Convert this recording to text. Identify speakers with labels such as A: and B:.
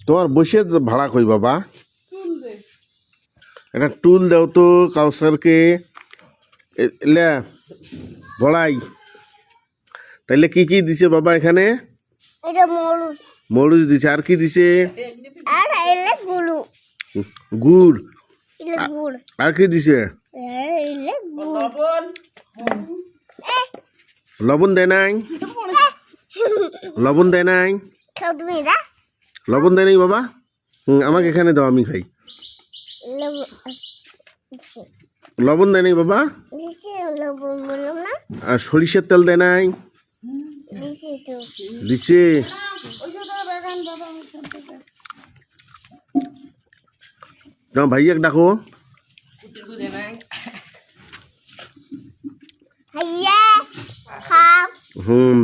A: তোমার বসে ভাড়া কই বাবা একটা টুল দাও তো কাউসারকে এলে বড়াই তাইলে কি কি দিছে বাবা এখানে মরুচ দিছে আর কি দিছে গুড় আর কি দিছে লবণ দেয় নাই লবণ দেয় নাই লবণ দেয় নাই বাবা আমাকে এখানে দাও আমি খাই লবণ দেয় নাই বাবা আর সরিষার তেল দেয় নাই দিছে ভাইয়া ডাকো হুম